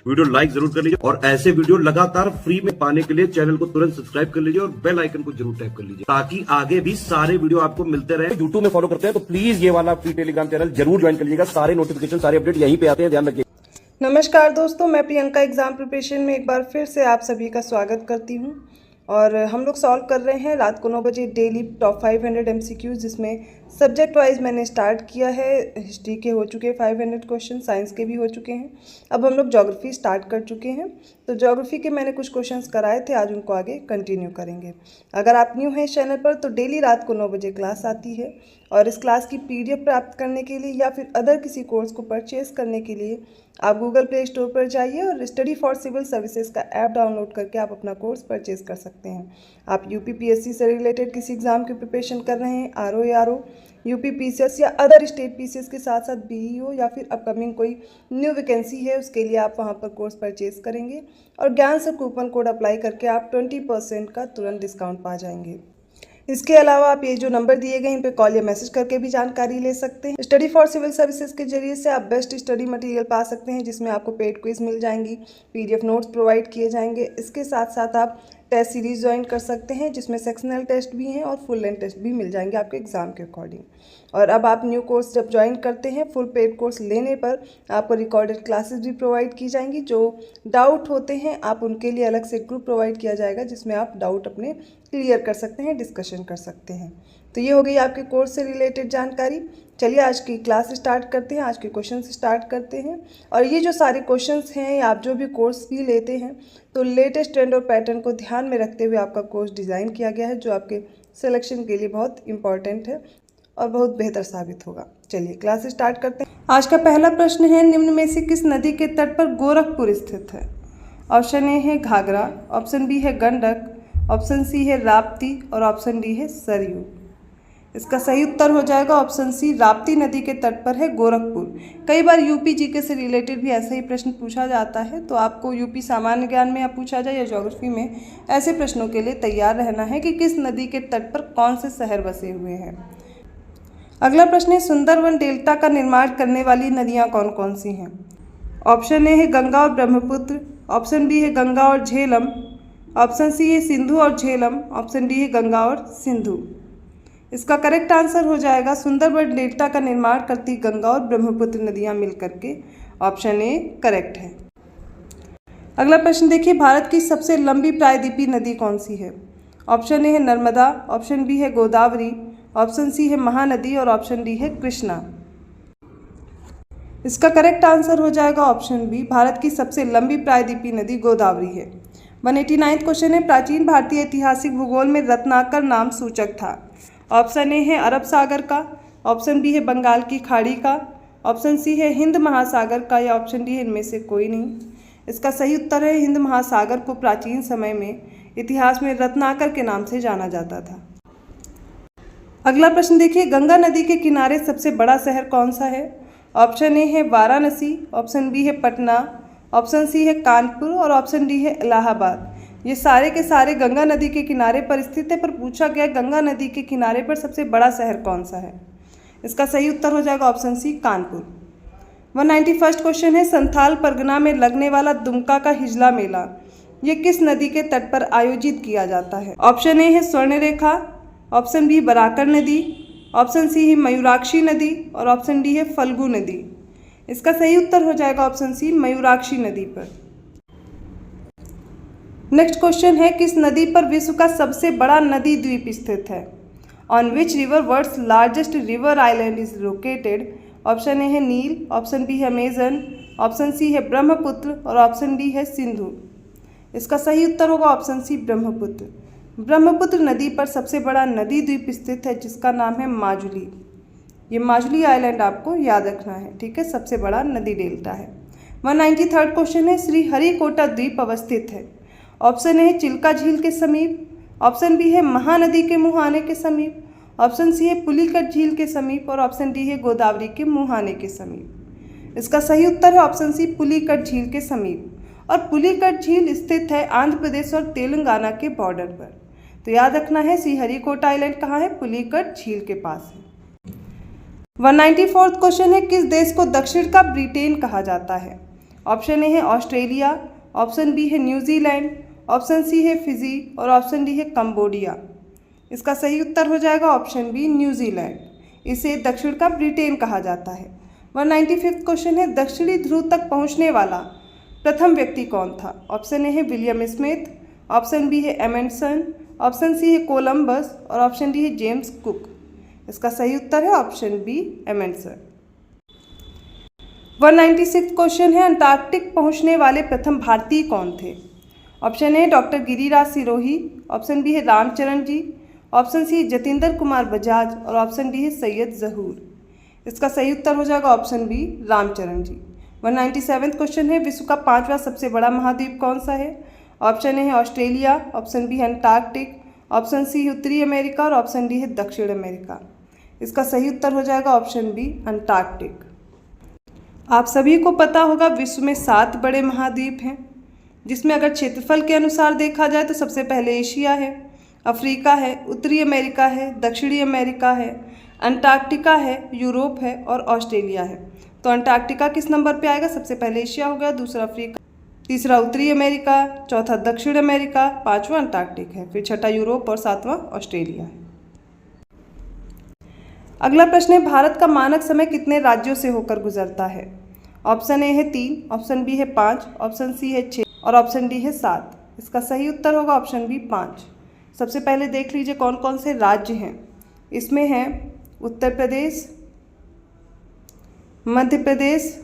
Video like जरूर कर लीजिए और ऐसे वीडियो लगातार फ्री में पाने के लिए चैनल को तुरंत सब्सक्राइब कर लीजिए और बेल आइकन को जरूर टैप कर लीजिए ताकि आगे भी सारे वीडियो आपको मिलते रहे। यूट्यूब में फॉलो करते हैं तो प्लीज ये वाला फ्री टेलीग्राम चैनल जरूर ज्वाइन कर लीजिएगा। सारे नोटिफिकेशन सारे अपडेट यहीं पे आते हैं, ध्यान रखिए। नमस्कार दोस्तों, मैं प्रियंका एग्जाम प्रिपरेशन में एक बार फिर से आप सभी का स्वागत करती हूं। और हम लोग सॉल्व कर रहे हैं रात को 9 बजे डेली टॉप 500 MCQs, जिसमें सब्जेक्ट वाइज मैंने स्टार्ट किया है। हिस्ट्री के हो चुके हैं 500 क्वेश्चन, साइंस के भी हो चुके हैं। अब हम लोग ज्योग्राफी स्टार्ट कर चुके हैं। तो ज्योग्राफी के मैंने कुछ क्वेश्चंस कराए थे, आज उनको आगे कंटिन्यू करेंगे। अगर आप न्यू हैं इस चैनल पर तो डेली रात को 9 बजे क्लास आती है और इस क्लास की PDF प्राप्त करने के लिए या फिर अदर किसी कोर्स को परचेज करने के लिए आप गूगल प्ले स्टोर पर जाइए और स्टडी फॉर सिविल सर्विसेज का ऐप डाउनलोड करके आप अपना कोर्स परचेज कर सकते हैं। आप UPPSC से रिलेटेड किसी एग्ज़ाम की प्रिपरेशन कर रहे हैं, RO, UP PCS या अदर स्टेट PCS के साथ साथ BEO या फिर अपकमिंग कोई न्यू वैकेंसी है, उसके लिए आप वहां पर कोर्स परचेज करेंगे और ज्ञान सर कूपन कोड अप्लाई करके आप 20% का तुरंत डिस्काउंट पा जाएंगे। इसके अलावा आप ये जो नंबर दिए गए इन पे कॉल या मैसेज करके भी जानकारी ले सकते हैं। स्टडी फॉर सिविल सर्विसेज के जरिए से आप बेस्ट स्टडी मटेरियल पा सकते हैं, जिसमें आपको पेड क्विज मिल जाएंगी, PDF नोट्स प्रोवाइड किए जाएंगे। इसके साथ साथ आप टेस्ट सीरीज ज्वाइन कर सकते हैं, जिसमें सेक्शनल टेस्ट भी हैं और फुल लेंथ टेस्ट भी मिल जाएंगे आपके एग्जाम के अकॉर्डिंग। और अब आप न्यू कोर्स जब ज्वाइन करते हैं, फुल पेड कोर्स लेने पर आपको रिकॉर्डेड क्लासेस भी प्रोवाइड की जाएंगी। जो डाउट होते हैं आप उनके लिए अलग से ग्रुप प्रोवाइड किया जाएगा, जिसमें आप डाउट अपने क्लियर कर सकते हैं, डिस्कशन कर सकते हैं। तो ये हो गई आपके कोर्स से रिलेटेड जानकारी। चलिए आज की क्लास स्टार्ट करते हैं, आज के क्वेश्चन स्टार्ट करते हैं। और ये जो सारे क्वेश्चंस हैं, आप जो भी कोर्स भी लेते हैं तो लेटेस्ट ट्रेंड और पैटर्न को ध्यान में रखते हुए आपका कोर्स डिज़ाइन किया गया है, जो आपके सिलेक्शन के लिए बहुत इंपॉर्टेंट है और बहुत बेहतर साबित होगा। चलिए क्लास स्टार्ट करते हैं। आज का पहला प्रश्न है, निम्न में से किस नदी के तट पर गोरखपुर स्थित है? ऑप्शन ए है घाघरा, ऑप्शन बी है गंडक, ऑप्शन सी है राप्ती और ऑप्शन डी है सरयू। इसका सही उत्तर हो जाएगा ऑप्शन सी, राप्ती नदी के तट पर है गोरखपुर। कई बार UP GK से रिलेटेड भी ऐसा ही प्रश्न पूछा जाता है, तो आपको UP सामान्य ज्ञान में या पूछा जाए या ज्योग्राफी में, ऐसे प्रश्नों के लिए तैयार रहना है कि किस नदी के तट पर कौन से शहर बसे हुए हैं। अगला प्रश्न है, सुंदरवन डेल्टा का निर्माण करने वाली नदियाँ कौन कौन सी हैं? ऑप्शन ए है गंगा और ब्रह्मपुत्र, ऑप्शन बी है गंगा और झेलम, ऑप्शन सी है सिंधु और झेलम, ऑप्शन डी है गंगा और सिंधु। इसका करेक्ट आंसर हो जाएगा सुंदरबन डेल्टा का निर्माण करती गंगा और ब्रह्मपुत्र नदियां मिलकर के। ऑप्शन ए करेक्ट है। अगला प्रश्न देखिए, भारत की सबसे लंबी प्रायद्वीपीय नदी कौन सी है? ऑप्शन ए है नर्मदा, ऑप्शन बी है गोदावरी, ऑप्शन सी है महानदी और ऑप्शन डी है कृष्णा। इसका करेक्ट आंसर हो जाएगा ऑप्शन बी, भारत की सबसे लंबी प्रायद्वीपीय नदी गोदावरी है। 189 क्वेश्चन है, प्राचीन भारतीय ऐतिहासिक भूगोल में रत्नाकर नाम सूचक था। ऑप्शन ए है अरब सागर का, ऑप्शन बी है बंगाल की खाड़ी का, ऑप्शन सी है हिंद महासागर का या ऑप्शन डी है इनमें से कोई नहीं। इसका सही उत्तर है हिंद महासागर को प्राचीन समय में इतिहास में रत्नाकर के नाम से जाना जाता था। अगला प्रश्न देखिए, गंगा नदी के किनारे सबसे बड़ा शहर कौन सा है? ऑप्शन ए है वाराणसी, ऑप्शन बी है पटना, ऑप्शन सी है कानपुर और ऑप्शन डी है इलाहाबाद। ये सारे के सारे गंगा नदी के किनारे पर स्थित है, पर पूछा गया गंगा नदी के किनारे पर सबसे बड़ा शहर कौन सा है? इसका सही उत्तर हो जाएगा ऑप्शन सी, कानपुर। 191 क्वेश्चन है, संथाल परगना में लगने वाला दुमका का हिजला मेला ये किस नदी के तट पर आयोजित किया जाता है? ऑप्शन ए है स्वर्ण रेखा, ऑप्शन बी बराकर नदी, ऑप्शन सी है मयूराक्षी नदी और ऑप्शन डी है फल्गु नदी। इसका सही उत्तर हो जाएगा ऑप्शन सी, मयूराक्षी नदी पर। नेक्स्ट क्वेश्चन है, किस नदी पर विश्व का सबसे बड़ा नदी द्वीप स्थित है? On which river world's largest river island is located? Option A है नील, ऑप्शन बी है अमेजन, ऑप्शन सी है ब्रह्मपुत्र और ऑप्शन डी है सिंधु। इसका सही उत्तर होगा ऑप्शन सी, ब्रह्मपुत्र। ब्रह्मपुत्र नदी पर सबसे बड़ा नदी द्वीप स्थित है, जिसका नाम है माजुली। ये माजुली आइलैंड आपको याद रखना है, ठीक है, सबसे बड़ा नदी डेल्टा है। 193 क्वेश्चन है, श्रीहरिकोटा द्वीप अवस्थित है। ऑप्शन ए चिल्का झील के समीप, ऑप्शन बी है महानदी के मुहाने के समीप, ऑप्शन सी है पुलिकट झील के समीप और ऑप्शन डी है गोदावरी के मुहाने के समीप। इसका सही उत्तर है ऑप्शन सी, पुलिकट झील के समीप। और पुलिकट झील स्थित है आंध्र प्रदेश और तेलंगाना के बॉर्डर पर। तो याद रखना है श्रीहरिकोटा आइलैंड कहाँ है? पुलिकट झील के पास है। 194 क्वेश्चन है, किस देश को दक्षिण का ब्रिटेन कहा जाता है? ऑप्शन ए है ऑस्ट्रेलिया, ऑप्शन बी है न्यूजीलैंड, ऑप्शन सी है फिजी और ऑप्शन डी है कंबोडिया। इसका सही उत्तर हो जाएगा ऑप्शन बी न्यूजीलैंड। इसे दक्षिण का ब्रिटेन कहा जाता है। 195वां क्वेश्चन है, दक्षिणी ध्रुव तक पहुंचने वाला प्रथम व्यक्ति कौन था? ऑप्शन ए है विलियम स्मिथ, ऑप्शन बी है एमंडसन, ऑप्शन सी है कोलंबस और ऑप्शन डी है जेम्स कुक। इसका सही उत्तर है ऑप्शन बी एमंडसन। 196वां क्वेश्चन है, अंटार्कटिक पहुंचने वाले प्रथम भारतीय कौन थे? Option A doctor Giriraj Sirohi, option B है रामचरण जी, ऑप्शन सी जतिंदर कुमार बजाज और ऑप्शन डी है सैयद जहूर। इसका सही उत्तर हो जाएगा ऑप्शन बी रामचरण जी। 197वां क्वेश्चन है, विश्व का 5वां सबसे बड़ा महाद्वीप कौन सा है? ऑप्शन ए है ऑस्ट्रेलिया, ऑप्शन बी है अंटार्कटिक, ऑप्शन सी है उत्तरी अमेरिका और ऑप्शन डी है दक्षिण अमेरिका। इसका सही उत्तर हो जाएगा ऑप्शन बी अंटार्कटिक। आप सभी को पता होगा विश्व में 7 बड़े महाद्वीप हैं, जिसमें अगर क्षेत्रफल के अनुसार देखा जाए तो सबसे पहले एशिया है, अफ्रीका है, उत्तरी अमेरिका है, दक्षिणी अमेरिका है, अंटार्कटिका है, यूरोप है और ऑस्ट्रेलिया है। तो अंटार्कटिका किस नंबर पे आएगा? सबसे पहले एशिया हो गया, दूसरा अफ्रीका, तीसरा उत्तरी अमेरिका, चौथा दक्षिण अमेरिका, पांचवा अंटार्कटिक है, फिर छठा यूरोप और सातवां ऑस्ट्रेलिया है। अगला प्रश्न है, भारत का मानक समय कितने राज्यों से होकर गुजरता है? ऑप्शन ए है 3, ऑप्शन बी है 5, ऑप्शन सी है 6 और ऑप्शन डी है 7। इसका सही उत्तर होगा ऑप्शन बी 5। सबसे पहले देख लीजिए कौन कौन से राज्य हैं। इसमें है उत्तर प्रदेश, मध्य प्रदेश,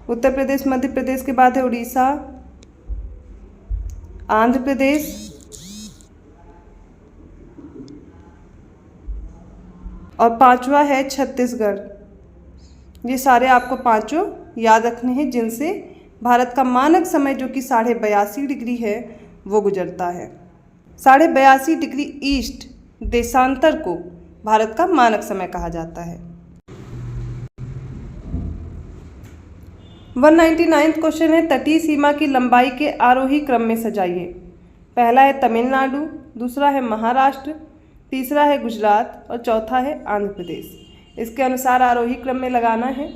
उत्तर प्रदेश मध्य प्रदेश के बाद है उड़ीसा, आंध्र प्रदेश, और पांचवा है छत्तीसगढ़। ये सारे आपको पांचों याद रखने हैं, जिनसे भारत का मानक समय जो कि 82.5 डिग्री है वो गुजरता है। 82.5 डिग्री ईस्ट देशांतर को भारत का मानक समय कहा जाता है। 199वां क्वेश्चन है, तटीय सीमा की लंबाई के आरोही क्रम में सजाइए। पहला है तमिलनाडु, दूसरा है महाराष्ट्र, तीसरा है गुजरात और चौथा है आंध्र प्रदेश। इसके अनुसार आरोही क्रम में लगाना है।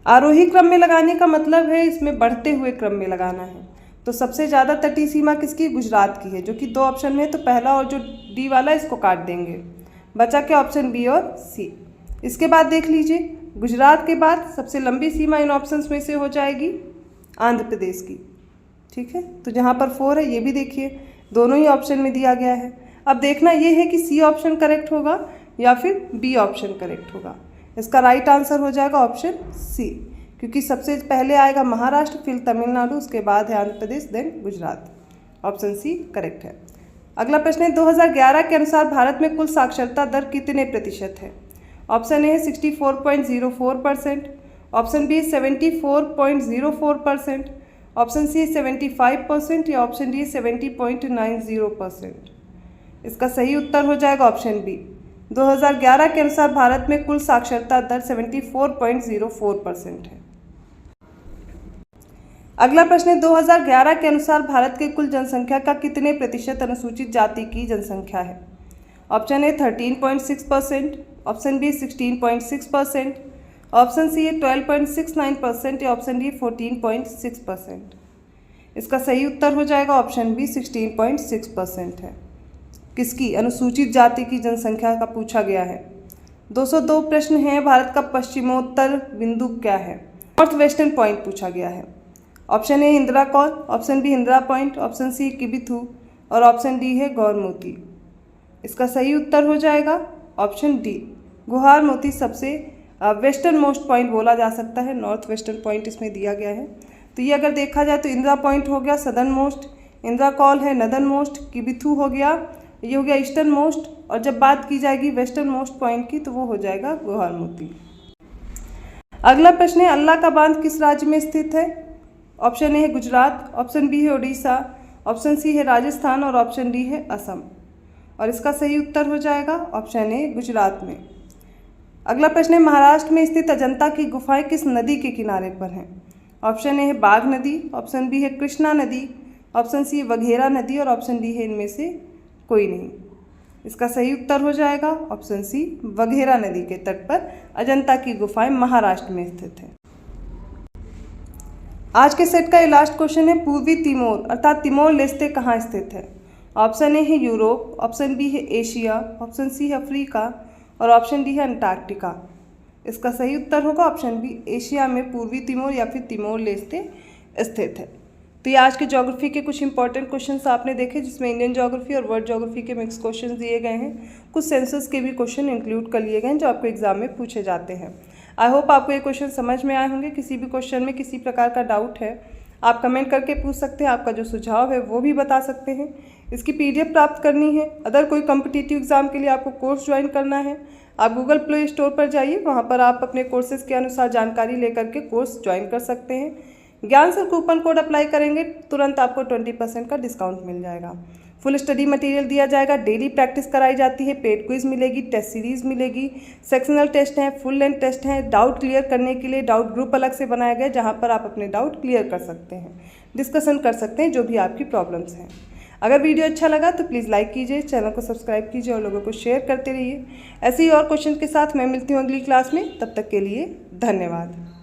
आरोही क्रम में लगाने का मतलब है इसमें बढ़ते हुए क्रम में लगाना है। तो सबसे ज़्यादा तटीय सीमा किसकी? गुजरात की है, जो कि 2 ऑप्शन में है। तो पहला और जो डी वाला इसको काट देंगे, बचा के ऑप्शन बी और सी। इसके बाद देख लीजिए, गुजरात के बाद सबसे लंबी सीमा इन ऑप्शंस में से हो जाएगी आंध्र प्रदेश की। ठीक है, तो जहाँ पर 4 है ये भी देखिए दोनों ही ऑप्शन में दिया गया है। अब देखना ये है कि सी ऑप्शन करेक्ट होगा या फिर बी ऑप्शन करेक्ट होगा। इसका राइट आंसर हो जाएगा ऑप्शन सी, क्योंकि सबसे पहले आएगा महाराष्ट्र, फिर तमिलनाडु, उसके बाद है Andhra Pradesh, then Gujarat. Option C correct है। अगला प्रश्न है, 2011 के अनुसार भारत में कुल साक्षरता दर कितने प्रतिशत है? ऑप्शन ए है 64.04%, ऑप्शन बी 74.04%, ऑप्शन सी 75% या ऑप्शन डी 70.90%। इसका सही उत्तर हो जाएगा ऑप्शन बी। 2011 के अनुसार भारत में कुल साक्षरता दर 74.04% है। अगला प्रश्न है, 2011 के अनुसार भारत के कुल जनसंख्या का कितने प्रतिशत अनुसूचित जाति की जनसंख्या है? Option A 13.6%, option B 16.6%, option C है 12.69% या ऑप्शन डी 14.6%। इसका सही उत्तर हो जाएगा ऑप्शन बी 16.6% है। किसकी? अनुसूचित जाति की जनसंख्या का पूछा गया है। 202 प्रश्न है, भारत का पश्चिमोत्तर बिंदु क्या है? नॉर्थ वेस्टर्न पॉइंट पूछा गया है। Option A Indira col, option B Indira point, option C Kibithu और ऑप्शन डी है गौरमोती। इसका सही उत्तर हो जाएगा ऑप्शन डी, गुहार मोती सबसे वेस्टर्न मोस्ट पॉइंट बोला जा सकता है। नॉर्थ वेस्टर्न पॉइंट इसमें दिया गया है। तो ये अगर देखा जाए तो इंदिरा पॉइंट हो गया सदर्न मोस्ट, इंदिरा कॉल है नदर्न मोस्ट, किबिथू हो गया, ये हो गया ईस्टर्न मोस्ट, और जब बात की जाएगी वेस्टर्न मोस्ट पॉइंट की तो वो हो जाएगा गुहार मोती। अगला प्रश्न है, अल्लाह का बांध किस राज्य में स्थित है? ऑप्शन ए है गुजरात, ऑप्शन बी है उड़ीसा, ऑप्शन सी है राजस्थान और ऑप्शन डी है असम। और इसका सही उत्तर हो जाएगा ऑप्शन ए गुजरात में। अगला प्रश्न है, महाराष्ट्र में स्थित अजंता की गुफाएं किस नदी के किनारे पर हैं? ऑप्शन ए है बाघ नदी, ऑप्शन बी है कृष्णा नदी, ऑप्शन सी वघेरा नदी और ऑप्शन डी है इनमें से कोई नहीं। इसका सही उत्तर हो जाएगा ऑप्शन सी, वघेरा नदी के तट पर अजंता की गुफाएं महाराष्ट्र में स्थित है। आज के सेट का ये लास्ट क्वेश्चन है, पूर्वी तिमोर अर्थात तिमोर लेस्ते कहाँ स्थित है? ऑप्शन ए है यूरोप, ऑप्शन बी है एशिया, ऑप्शन सी है अफ्रीका और ऑप्शन डी है अंटार्कटिका। इसका सही उत्तर होगा ऑप्शन बी, एशिया में पूर्वी तिमोर या फिर तिमोर लेस्ते स्थित है। तो ये आज के ज्योग्राफी के कुछ इंपॉर्टेंट क्वेश्चंस आपने देखे, जिसमें इंडियन ज्योग्राफी और वर्ल्ड ज्योग्राफी के मिक्स क्वेश्चंस दिए गए हैं। कुछ सेंसस के भी क्वेश्चन इंक्लूड कर लिए गए हैं जो आपको एग्जाम में पूछे जाते हैं। आई होप आपको ये क्वेश्चन समझ में आए होंगे। किसी भी क्वेश्चन में किसी प्रकार का डाउट है आप कमेंट करके पूछ सकते हैं, आपका जो सुझाव है वो भी बता सकते हैं। इसकी PDF प्राप्त करनी है, अदर कोई कॉम्पिटिटिव एग्जाम के लिए आपको कोर्स ज्वाइन करना है, आप गूगल प्ले स्टोर पर जाइए, वहाँ पर आप अपने कोर्सेज के अनुसार जानकारी लेकर के कोर्स ज्वाइन कर सकते हैं। ज्ञान सर कूपन कोड अप्लाई करेंगे तुरंत आपको 20% का डिस्काउंट मिल जाएगा। फुल स्टडी मटेरियल दिया जाएगा, डेली प्रैक्टिस कराई जाती है, पेड क्विज मिलेगी, टेस्ट सीरीज मिलेगी, सेक्शनल टेस्ट हैं, फुल लेंथ टेस्ट हैं। डाउट क्लियर करने के लिए डाउट ग्रुप अलग से बनाया गया जहां पर आप अपने डाउट क्लियर कर सकते हैं, डिस्कशन कर सकते हैं जो भी आपकी प्रॉब्लम्स हैं। अगर वीडियो अच्छा लगा तो प्लीज़ लाइक कीजिए, चैनल को सब्सक्राइब कीजिए और लोगों को शेयर करते रहिए। ऐसे ही और क्वेश्चन के साथ मैं मिलती हूँ अगली क्लास में, तब तक के लिए धन्यवाद।